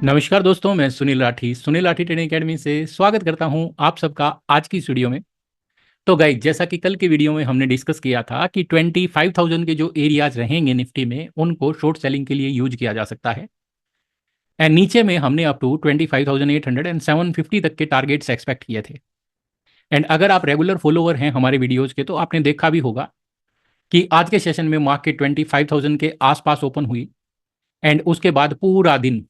नमस्कार दोस्तों, मैं सुनील राठी ट्रेडिंग एकेडमी से स्वागत करता हूं आप सबका आज की इस वीडियो में। तो गाइस, जैसा कि कल के वीडियो में हमने डिस्कस किया था कि 25,000 के जो एरियाज रहेंगे निफ्टी में उनको शॉर्ट सेलिंग के लिए यूज किया जा सकता है। एंड नीचे में हमने अप टू 25,800 एंड 750 तक के टारगेट्स एक्सपेक्ट किए थे। एंड अगर आप रेगुलर फॉलोअर हैं हमारे वीडियोज़ के तो आपने देखा भी होगा कि आज के सेशन में मार्केट 25,000 के आसपास ओपन हुई एंड उसके बाद पूरा दिन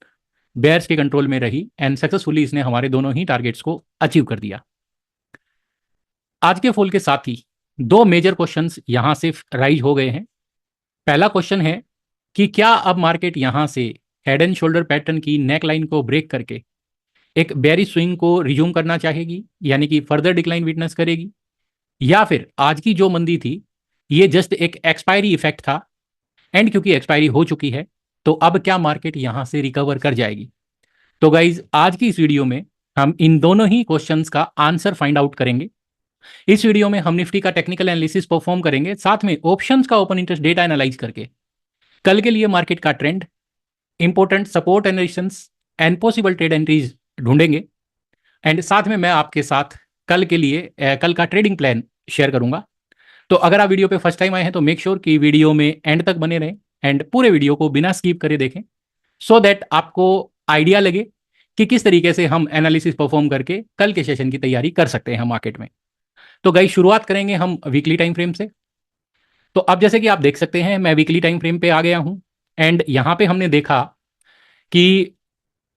बेयर्स के कंट्रोल में रही एंड सक्सेसफुली इसने हमारे दोनों ही टारगेट्स को अचीव कर दिया। आज के फॉल के साथ ही दो मेजर क्वेश्चंस यहां से राइज हो गए हैं। पहला क्वेश्चन है कि क्या अब मार्केट यहां से हेड एंड शोल्डर पैटर्न की नेक लाइन को ब्रेक करके एक बेयरिश स्विंग को रिज्यूम करना चाहेगी, यानी कि फर्दर डिक्लाइन विटनेस करेगी, या फिर आज की जो मंदी थी ये जस्ट एक एक्सपायरी इफेक्ट था एंड क्योंकि एक्सपायरी हो चुकी है तो अब क्या मार्केट यहां से रिकवर कर जाएगी। तो गाइज, आज की इस वीडियो में हम इन दोनों ही क्वेश्चंस का आंसर फाइंड आउट करेंगे। इस वीडियो में हम निफ्टी का टेक्निकल एनालिसिस परफॉर्म करेंगे, साथ में ऑप्शंस का ओपन इंटरेस्ट डेटा एनालाइज करके कल के लिए मार्केट का trend, important support and resistance and possible trade entries ढूंढेंगे। एंड साथ में मैं आपके साथ कल के लिए कल का ट्रेडिंग प्लान शेयर करूंगा। तो अगर आप वीडियो पे फर्स्ट टाइम आए हैं तो मेक श्योर कि वीडियो में एंड तक बने रहें एंड पूरे वीडियो को बिना स्किप करे देखें, सो दैट आपको आइडिया लगे कि किस तरीके से हम एनालिसिस परफॉर्म करके कल के सेशन की तैयारी कर सकते हैं मार्केट में। तो गाइस, शुरुआत करेंगे हम वीकली टाइम फ्रेम से। तो अब जैसे कि आप देख सकते हैं मैं वीकली टाइम फ्रेम पे आ गया हूं एंड यहां पे हमने देखा कि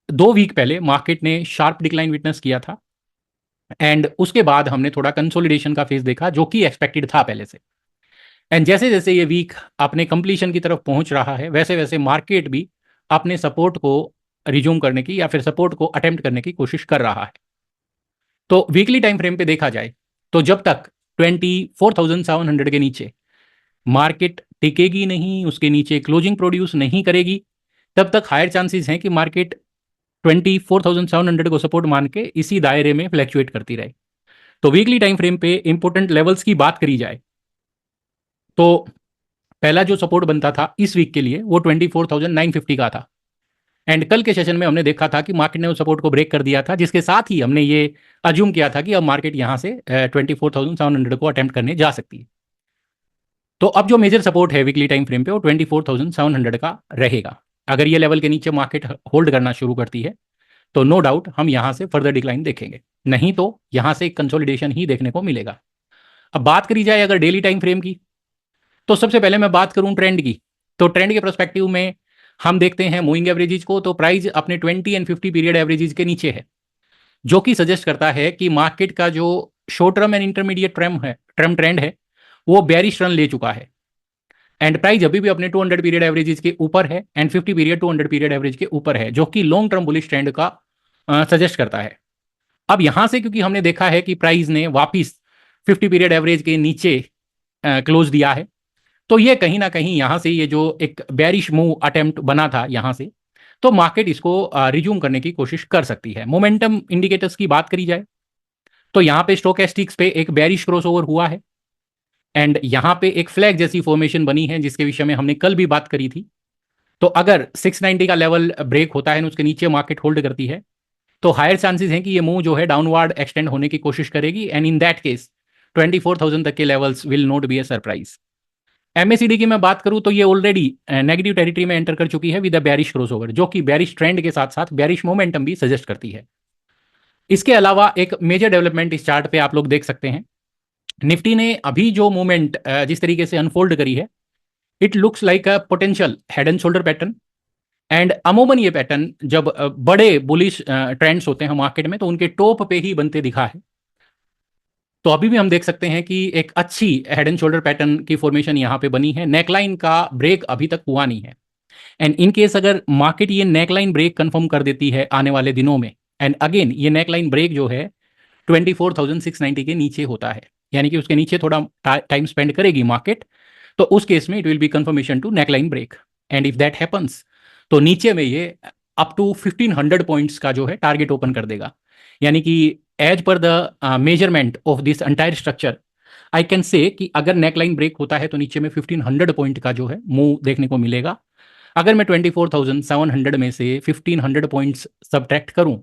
2 वीक पहले मार्केट ने शार्प डिक्लाइन विटनेस किया था एंड उसके बाद हमने थोड़ा कंसोलिडेशन का फेज देखा जो कि एक्सपेक्टेड था पहले से। एंड जैसे जैसे ये वीक अपने कंप्लीशन की तरफ पहुंच रहा है वैसे वैसे मार्केट भी अपने सपोर्ट को रिज्यूम करने की या फिर सपोर्ट को अटेम्प्ट करने की कोशिश कर रहा है। तो वीकली टाइम फ्रेम पे देखा जाए तो जब तक 24,700 के नीचे मार्केट टिकेगी नहीं, उसके नीचे क्लोजिंग प्रोड्यूस नहीं करेगी, तब तक हायर चांसेस हैं कि मार्केट 24,700 को सपोर्ट मान के इसी दायरे में फ्लैक्चुएट करती रहे। तो वीकली टाइम फ्रेम पे इंपॉर्टेंट लेवल्स की बात करी जाए तो पहला जो सपोर्ट बनता था इस वीक के लिए वो 24,950 का था। एंड कल के सेशन में हमने देखा था कि मार्केट ने उस सपोर्ट को ब्रेक कर दिया था, जिसके साथ ही हमने ये अज्यूम किया था कि अब मार्केट यहां से 24,700 को अटेम्प्ट करने जा सकती है। तो अब जो मेजर सपोर्ट है वीकली टाइम फ्रेम पे वो 24,700 का रहेगा। अगर ये लेवल के नीचे मार्केट होल्ड करना शुरू करती है तो नो डाउट हम यहां से फर्दर डिक्लाइन देखेंगे, नहीं तो यहां से एक कंसोलिडेशन ही देखने को मिलेगा। अब बात करी जाए अगर डेली टाइम फ्रेम की, तो सबसे पहले मैं बात करूं ट्रेंड की। तो ट्रेंड के परस्पेक्टिव में हम देखते हैं मूविंग एवरेजेस को, तो प्राइस अपने 20 एंड 50 पीरियड एवरेजेस के नीचे है, जो कि सजेस्ट करता है कि मार्केट का जो short term and intermediate term trend है वो बेयरिश रन ले चुका है। एंड प्राइस अभी भी अपने 200 पीरियड एवरेजेस के ऊपर है एंड 50 पीरियड 200 पीरियड एवरेज के ऊपर है, जो कि लॉन्ग टर्म बुलिश ट्रेंड का सजेस्ट करता है। अब यहां से क्योंकि हमने देखा है कि प्राइस ने वापिस 50 पीरियड एवरेज के नीचे क्लोज दिया है, तो ये कहीं ना कहीं यहां से ये जो एक बेरिश मूव अटेम्प्ट बना था यहां से, तो मार्केट इसको रिज्यूम करने की कोशिश कर सकती है। मोमेंटम इंडिकेटर्स की बात करी जाए तो यहाँ पे स्टोकेस्टिक्स पे एक बेरिश क्रॉसओवर हुआ है एंड यहाँ पे एक फ्लैग जैसी फॉर्मेशन बनी है जिसके विषय में हमने कल भी बात करी थी। तो अगर 690 का लेवल ब्रेक होता है उसके नीचे मार्केट होल्ड करती है तो हायर चांसेस हैं कि ये मूव जो है डाउनवर्ड एक्सटेंड होने की कोशिश करेगी एंड इन दैट केस 24,000 तक के levels will not be A surprise. MACD की मैं बात करूं तो ये ऑलरेडी नेगेटिव टेरिटरी में एंटर कर चुकी है विद अ बेरिश क्रॉसओवर, जो कि बेरिश ट्रेंड के साथ साथ बेरिश मोमेंटम भी सजेस्ट करती है। इसके अलावा एक मेजर डेवलपमेंट इस चार्ट पे आप लोग देख सकते हैं, निफ्टी ने अभी जो मूवमेंट जिस तरीके से अनफोल्ड करी है, it looks like a potential head and shoulder pattern. And अमूमन ये पैटर्न जब बड़े बुलिश ट्रेंड्स होते हैं मार्केट में तो उनके टॉप पे ही बनते दिखा है। तो अभी भी हम देख सकते हैं कि एक अच्छी हेड एंड शोल्डर पैटर्न की फॉर्मेशन यहाँ पे बनी है, नेकलाइन का ब्रेक अभी तक हुआ नहीं है। एंड इन केस अगर मार्केट ये नेकलाइन ब्रेक कंफर्म कर देती है आने वाले दिनों में, एंड अगेन ये नेकलाइन ब्रेक जो है 24,690 के नीचे होता है, यानी कि उसके नीचे थोड़ा टाइम स्पेंड करेगी मार्केट, तो उस केस में it will be confirmation to neckline break. And if that happens तो नीचे में ये अप टू 1500 पॉइंट्स का जो है टारगेट ओपन कर देगा, यानी कि as per the measurement of this entire structure I can say कि अगर नेकलाइन ब्रेक होता है तो नीचे में 1500 पॉइंट का जो है मूव देखने को मिलेगा। अगर मैं 24,700 में से 1500 पॉइंट्स सब्ट्रैक्ट करूं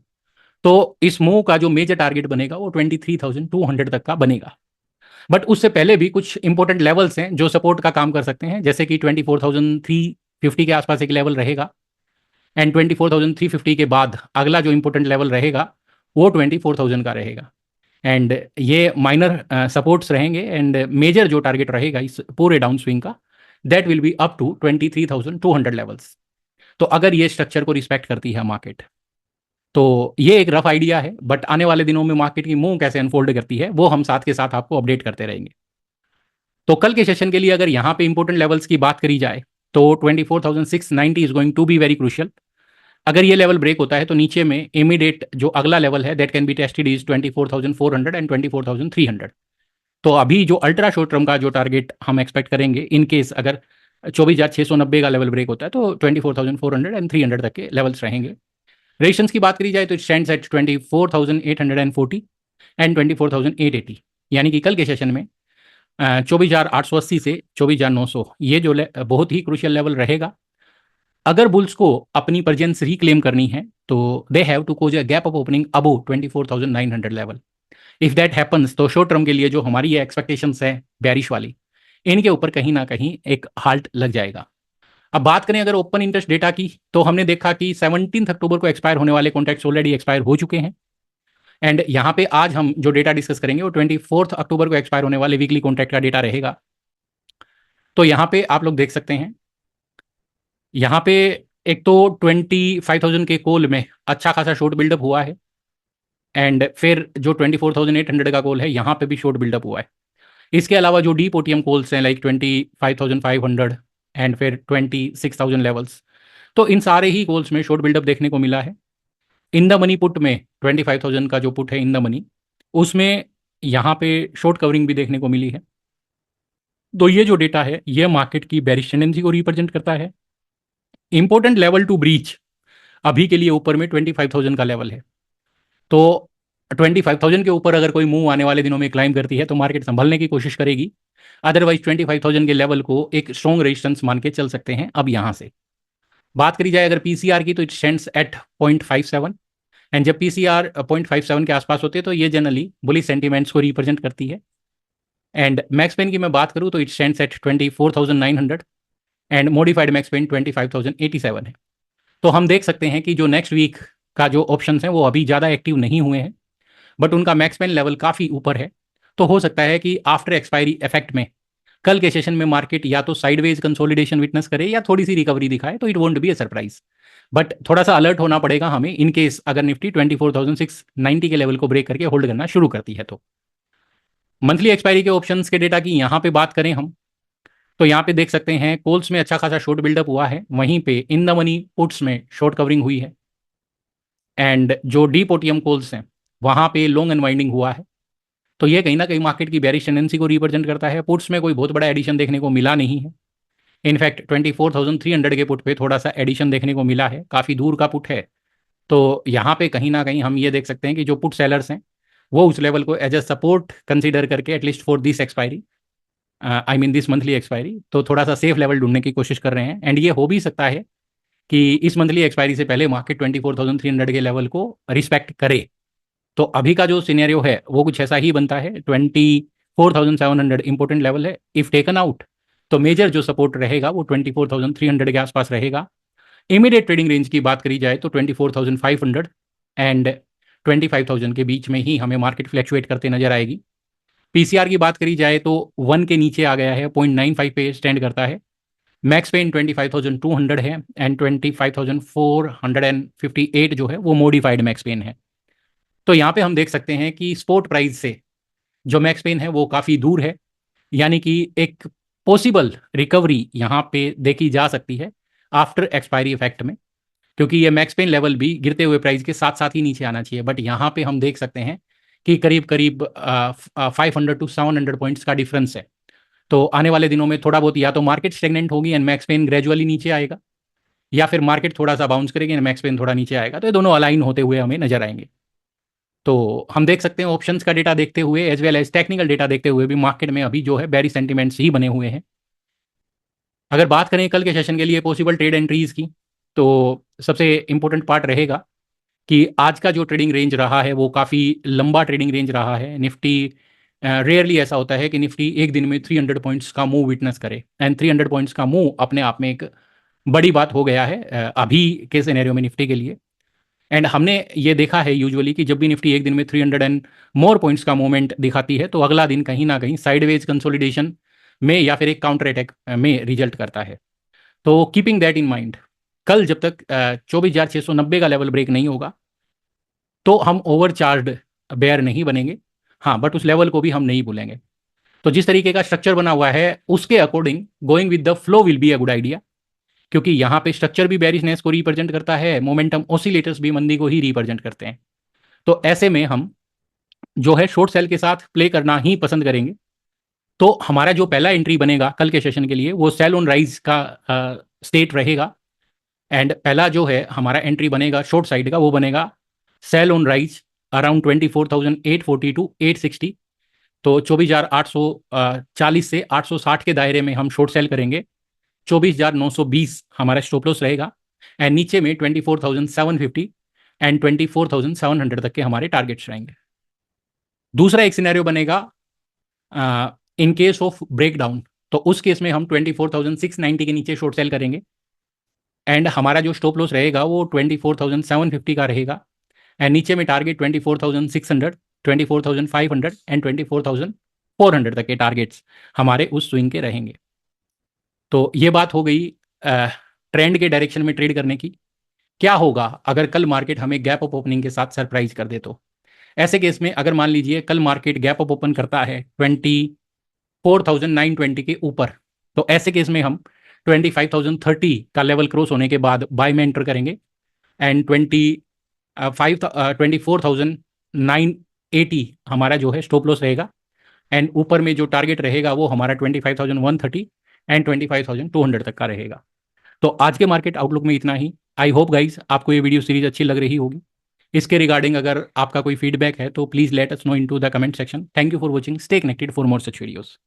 तो इस मूव का जो मेजर टारगेट बनेगा वो 23,200 तक का बनेगा। बट उससे पहले भी कुछ इंपॉर्टेंट लेवल्स हैं जो सपोर्ट का काम कर सकते हैं, जैसे कि 24,350 के आसपास एक लेवल रहेगा, एंड 24,350 के बाद अगला जो इंपॉर्टेंट लेवल रहेगा वो 24,000 का रहेगा। एंड ये माइनर सपोर्ट्स रहेंगे, एंड मेजर जो टारगेट रहेगा इस पूरे डाउन स्विंग का, that will be up to 23,200 levels. तो अगर ये स्ट्रक्चर को रिस्पेक्ट करती है मार्केट, तो ये एक रफ आइडिया है, बट आने वाले दिनों में मार्केट की मूव कैसे अनफोल्ड करती है वो हम साथ के साथ आपको अपडेट करते रहेंगे। तो कल के सेशन के लिए अगर यहाँ पे इंपॉर्टेंट लेवल्स की बात करी जाए तो 24,690 is going to be very crucial. अगर ये लेवल ब्रेक होता है तो नीचे में इमीडिएट जो अगला लेवल है that can be tested is 24,400 and 24,300। तो अभी जो अल्ट्रा शॉर्ट टर्म का जो टारगेट हम एक्सपेक्ट करेंगे इन केस अगर 24,690 का लेवल ब्रेक होता है तो 24,400 एंड 300 तक के लेवल्स रहेंगे। रेजिस्टेंस की बात करी जाए तो इट स्टैंड्स एट 24,840 एंड 24,880, यानी कि कल के सेशन में 24,880 से 24,900 ये जो बहुत ही क्रूशियल लेवल रहेगा। अगर बुल्स को अपनी प्रेजेंस रिक्लेम करनी है तो they have to cause a gap of opening above 24,900 level. If that happens तो शॉर्ट टर्म के लिए जो हमारी ये एक्सपेक्टेशंस है बेरिश वाली, इनके ऊपर कहीं ना कहीं एक हाल्ट लग जाएगा। अब बात करें अगर ओपन इंटरेस्ट डेटा की, तो हमने देखा कि 17 अक्टूबर को एक्सपायर होने वाले कॉन्ट्रैक्ट्स ऑलरेडी एक्सपायर हो चुके हैं। एंड यहाँ पे आज हम जो डेटा डिस्कस करेंगे वो 24 अक्टूबर को एक्सपायर होने वाले वीकली कॉन्ट्रैक्ट का डेटा रहेगा। तो यहाँ पे आप लोग देख सकते हैं, यहाँ पे एक तो 25,000 के कॉल में अच्छा खासा शॉर्ट बिल्डअप हुआ है, एंड फिर जो 24,800 का कॉल है यहाँ पे भी शॉर्ट बिल्डअप हुआ है। इसके अलावा जो डीप ओटीएम कॉल्स हैं लाइक 25,500 एंड फिर 26,000 लेवल्स, तो इन सारे ही कॉल्स में शॉर्ट बिल्डअप देखने को मिला है। इन द मनी पुट में 25,000 का जो पुट है इन द मनी, उसमें यहाँ पे शॉर्ट कवरिंग भी देखने को मिली है। तो ये जो डेटा है ये मार्केट की बेरिश टेंडेंसी को रिप्रेजेंट करता है। इंपॉर्टेंट लेवल टू ब्रीच अभी के लिए ऊपर में 25,000 का लेवल है। तो 25,000 के ऊपर अगर कोई मूव आने वाले दिनों में क्लाइम करती है तो मार्केट संभलने की कोशिश करेगी। अदरवाइज 25,000 के लेवल को एक स्ट्रॉन्ग रेजिस्टेंस मान के चल सकते हैं। अब यहाँ से बात करी जाए अगर पीसीआर की, तो इट स्टैंड्स एट 0.57, एंड जब पीसीआर 0.57 के आसपास होते हैं तो ये जनरली बुलिश सेंटीमेंट्स को रिप्रेजेंट करती है। एंड मैक्स पेन की मैं बात करूँ तो it stands at 24,900 and modified max pain 25,087 है। तो हम देख सकते हैं कि जो नेक्स्ट वीक का जो ऑप्शन हैं वो अभी ज़्यादा एक्टिव नहीं हुए हैं, बट उनका मैक्स पेन लेवल काफ़ी ऊपर है। तो हो सकता है कि आफ्टर एक्सपायरी इफेक्ट में कल के सेशन में मार्केट या तो साइडवेज कंसोलिडेशन विटनेस करे या थोड़ी सी रिकवरी दिखाए, तो it won't be a surprise. But थोड़ा सा अलर्ट होना पड़ेगा हमें इन केस अगर निफ्टी 24,690 के लेवल को ब्रेक करके होल्ड करना शुरू करती है। तो मंथली एक्सपायरी के ऑप्शंस के डेटा की यहाँ पे बात करें हम, तो यहाँ पे देख सकते हैं कॉल्स में अच्छा खासा शॉर्ट बिल्डअप हुआ है, वहीं पे इन द मनी पुट्स में शॉर्ट कवरिंग हुई है, एंड जो डीप ओटीएम कॉल्स हैं वहाँ पे लॉन्ग अनवाइंडिंग हुआ है। तो ये कहीं ना कहीं मार्केट की बेरिश टेंडेंसी को रिप्रेजेंट करता है। पुट्स में कोई बहुत बड़ा एडिशन देखने को मिला नहीं है। इनफैक्ट 24,300 के पुट पे थोड़ा सा एडिशन देखने को मिला है, काफ़ी दूर का पुट है। तो यहाँ पे कहीं ना कहीं हम ये देख सकते हैं कि जो पुट सेलर्स हैं वो उस लेवल को एज अ सपोर्ट कंसीडर करके at least for this expiry, I mean this monthly expiry, तो थोड़ा सा सेफ लेवल ढूंढने की कोशिश कर रहे हैं। एंड ये हो भी सकता है कि इस मंथली एक्सपायरी से पहले मार्केट 24,300 के लेवल को रिस्पेक्ट करे। तो अभी का जो सिनेरियो है वो कुछ ऐसा ही बनता है। 24,700 इंपॉर्टेंट लेवल है, इफ टेकन आउट तो मेजर जो सपोर्ट रहेगा वो 24,300 के आसपास रहेगा। इमीडिएट ट्रेडिंग रेंज की बात करी जाए तो 24,500 एंड 25,000 के बीच में ही हमें मार्केट फ्लैक्चुएट करते नजर आएगी। पीसीआर की बात करी जाए तो 1 के नीचे आ गया है, 0.95 पे स्टैंड करता है। मैक्स पेन 25,200 है एंड 25,458 जो है वो मॉडिफाइड मैक्स पेन है। तो यहाँ पे हम देख सकते हैं कि स्पोर्ट प्राइस से जो मैक्स पेन है वो काफ़ी दूर है, यानी कि एक पॉसिबल रिकवरी यहाँ पे देखी जा सकती है आफ्टर एक्सपायरी इफेक्ट में, क्योंकि ये मैक्स पेन लेवल भी गिरते हुए प्राइस के साथ साथ ही नीचे आना चाहिए। बट यहाँ पे हम देख सकते हैं कि करीब करीब 500 टू 700 पॉइंट्स का डिफरेंस है। तो आने वाले दिनों में थोड़ा बहुत या तो मार्केट स्टेगनेंट होगी एंड मैक्स पेन ग्रेजुअली नीचे आएगा, या फिर मार्केट थोड़ा सा बाउंस करेगी एंड मैक्स पेन थोड़ा नीचे आएगा। तो ये दोनों अलाइन होते हुए हमें नजर आएंगे। तो हम देख सकते हैं ऑप्शंस का डेटा देखते हुए as well as technical data देखते हुए भी मार्केट में अभी जो है बेरी सेंटीमेंट्स ही बने हुए हैं। अगर बात करें कल के सेशन के लिए पॉसिबल ट्रेड एंट्रीज की, तो सबसे इंपॉर्टेंट पार्ट रहेगा कि आज का जो ट्रेडिंग रेंज रहा है वो काफ़ी लंबा ट्रेडिंग रेंज रहा है। निफ्टी रेयरली ऐसा होता है कि निफ्टी एक दिन में 300 पॉइंट्स का मूव विटनेस करे, एंड 300 पॉइंट्स का मूव अपने आप में एक बड़ी बात हो गया है अभी के सिनेरियो में निफ्टी के लिए। एंड हमने ये देखा है यूजुअली कि जब भी निफ्टी एक दिन में 300 एंड मोर पॉइंट्स का मूवमेंट दिखाती है तो अगला दिन कहीं ना कहीं साइडवेज कंसोलिडेशन में या फिर एक काउंटर अटैक में रिजल्ट करता है। तो कीपिंग दैट इन माइंड, कल जब तक 24,690 का लेवल ब्रेक नहीं होगा तो हम ओवरचार्ज बेयर नहीं बनेंगे। हाँ, बट उस लेवल को भी हम नहीं भूलेंगे। तो जिस तरीके का स्ट्रक्चर बना हुआ है उसके according going with the flow will be a good idea, क्योंकि यहाँ पे स्ट्रक्चर भी बेरिशनेस को रिप्रेजेंट करता है, मोमेंटम ऑसिलेटर्स भी मंदी को ही रिप्रेजेंट करते हैं। तो ऐसे में हम जो है शॉर्ट सेल के साथ प्ले करना ही पसंद करेंगे। तो हमारा जो पहला एंट्री बनेगा कल के सेशन के लिए वो सेल ऑन राइज का स्टेट रहेगा। एंड पहला जो है हमारा एंट्री बनेगा शॉर्ट साइड का, वो बनेगा sell on rise around 24,840 to 860। तो 24,840 से 860 के दायरे में हम शॉर्ट सेल करेंगे। 24,920 हमारा स्टॉप लॉस रहेगा, एंड नीचे में 24,750 एंड 24,700 तक के हमारे टारगेट्स रहेंगे। दूसरा एक सिनेरियो बनेगा इन केस ऑफ ब्रेकडाउन, तो उस केस में हम 24,690 के नीचे शॉर्ट सेल करेंगे, एंड हमारा जो स्टॉप लॉस रहेगा वो 24,750 का रहेगा, एंड नीचे में टारगेट 24,600, 24,500 एंड 24,400 तक के टारगेट्स हमारे उस स्विंग के रहेंगे। तो ये बात हो गई ट्रेंड के डायरेक्शन में ट्रेड करने की। क्या होगा अगर कल मार्केट हमें गैप अप ओपनिंग के साथ सरप्राइज कर दे? तो ऐसे केस में अगर मान लीजिए कल मार्केट गैप अप ओपन करता है 24,920 के ऊपर, तो ऐसे केस में हम 25,030 का लेवल क्रॉस होने के बाद बाय में एंटर करेंगे, एंड 24,980 हमारा जो है स्टॉप लॉस रहेगा, एंड ऊपर में जो टारगेट रहेगा वो हमारा 25,130 एंड 25,200 तक का रहेगा। तो आज के मार्केट आउटलुक में इतना ही। आई होप गाइज आपको ये वीडियो सीरीज अच्छी लग रही होगी। इसके रिगार्डिंग अगर आपका कोई फीडबैक है तो please let us know into the comment section. Thank you for watching, stay connected for more such videos.